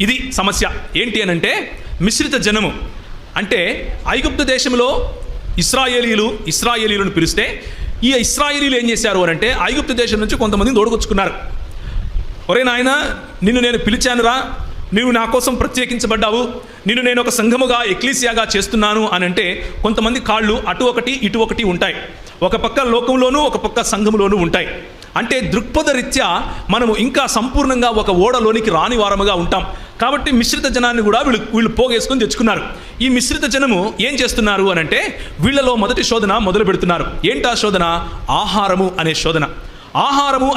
ఇది సమస్య. ఏంటి అని అంటే మిశ్రిత జనము అంటే ఐగుప్తు దేశంలో ఇస్రాయేలీలను పిలిస్తే ఈ ఇస్రాయేలీలు ఏం చేశారు అని అంటే ఐగుప్తు దేశం నుంచి కొంతమందిని తోడుకొచ్చుకున్నారు. ఒరే నాయన, నిన్ను నేను పిలిచానురా, నీవు నా కోసం ప్రత్యేకించబడ్డావు, నిన్ను నేను ఒక సంఘముగా ఎక్లీసియాగా చేస్తున్నాను అని అంటే కొంతమంది కాళ్ళు అటు ఒకటి ఇటు ఒకటి ఉంటాయి. ఒక పక్క లోకంలోనూ ఒక పక్క సంఘములోనూ ఉంటాయి. అంటే దృక్పథ రీత్యా మనము ఇంకా సంపూర్ణంగా ఒక ఓడలోనికి రాని వారముగా ఉంటాం. కాబట్టి మిశ్రిత జనాన్ని కూడా వీళ్ళు పోగేసుకొని తెచ్చుకున్నారు. ఈ మిశ్రిత జనము ఏం చేస్తున్నారు అని అంటే వీళ్ళలో మొదటి శోధన మొదలు పెడుతున్నారు. ఏంటా శోధన? ఆహారము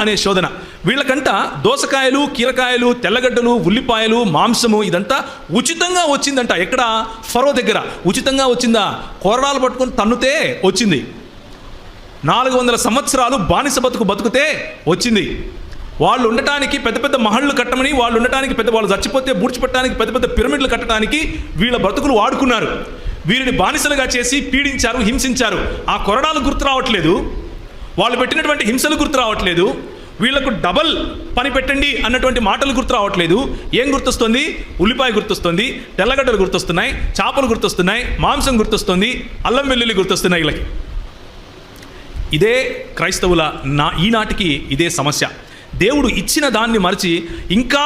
అనే శోధన. వీళ్ళకంట దోసకాయలు, కీరకాయలు, తెల్లగడ్డలు, ఉల్లిపాయలు, మాంసము ఇదంతా ఉచితంగా వచ్చిందంట. ఎక్కడ? ఫరో దగ్గర ఉచితంగా వచ్చిందా? కొరడాలు పట్టుకొని తన్నుతే వచ్చింది. 400 సంవత్సరాలు బానిస బతుకుతే వచ్చింది. వాళ్ళు ఉండటానికి పెద్ద పెద్ద మహళ్ళు కట్టమని, వాళ్ళు ఉండటానికి వాళ్ళు చచ్చిపోతే బూడ్చిపెట్టడానికి పెద్ద పెద్ద పిరమిడ్లు కట్టడానికి వీళ్ళ బ్రతుకులు వాడుకున్నారు. వీరిని బానిసలుగా చేసి పీడించారు, హింసించారు. ఆ కొరడాలు గుర్తు రావట్లేదు, వాళ్ళు పెట్టినటువంటి హింసలు గుర్తు రావట్లేదు, వీళ్లకు డబల్ పని పెట్టండి అన్నటువంటి మాటలు గుర్తు రావట్లేదు. ఏం గుర్తొస్తుంది? ఉల్లిపాయ గుర్తొస్తుంది, తెల్లగడ్డలు గుర్తొస్తున్నాయి, చేపలు గుర్తొస్తున్నాయి, మాంసం గుర్తొస్తుంది, అల్లం వెల్లుల్లి గుర్తొస్తున్నాయి వీళ్ళకి. ఇదే క్రైస్తవుల ఈనాటికి ఇదే సమస్య. దేవుడు ఇచ్చిన దాన్ని మరిచి ఇంకా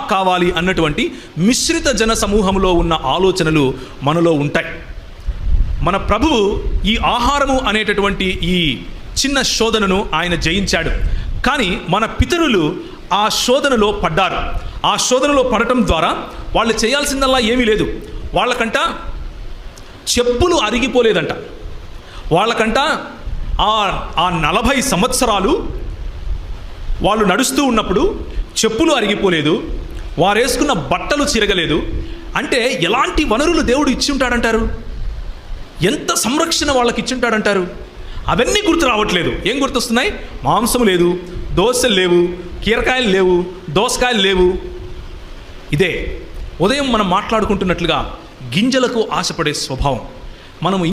కావాలి అన్నటువంటి మిశ్రిత జన సమూహంలో ఉన్న ఆలోచనలు మనలో ఉంటాయి. మన ప్రభువు ఈ ఆహారము అనేటటువంటి ఈ చిన్న శోధనను ఆయన జయించాడు. కానీ మన పితరులు ఆ శోధనలో పడ్డారు. ఆ శోధనలో పడటం ద్వారా వాళ్ళు చేయాల్సిందల్లా ఏమీ లేదు. వాళ్ళకంట చెప్పులు అరిగిపోలేదంట. వాళ్ళకంట ఆ 40 సంవత్సరాలు వాళ్ళు నడుస్తూ ఉన్నప్పుడు చెప్పులు అరిగిపోలేదు, వారు వేసుకున్న బట్టలు చిరగలేదు. అంటే ఎలాంటి వనరులు దేవుడు ఇచ్చి ఉంటాడంటారు? ఎంత సంరక్షణ వాళ్ళకి ఇచ్చి ఉంటాడంటారు? అవన్నీ గుర్తు రావట్లేదు. ఏం గుర్తొస్తున్నాయి? మాంసం లేదు, దోశలు లేవు, కీరకాయలు లేవు, దోసకాయలు లేవు. ఇదే ఉదయం మనం మాట్లాడుకుంటున్నట్లుగా గింజలకు ఆశపడే స్వభావం మనము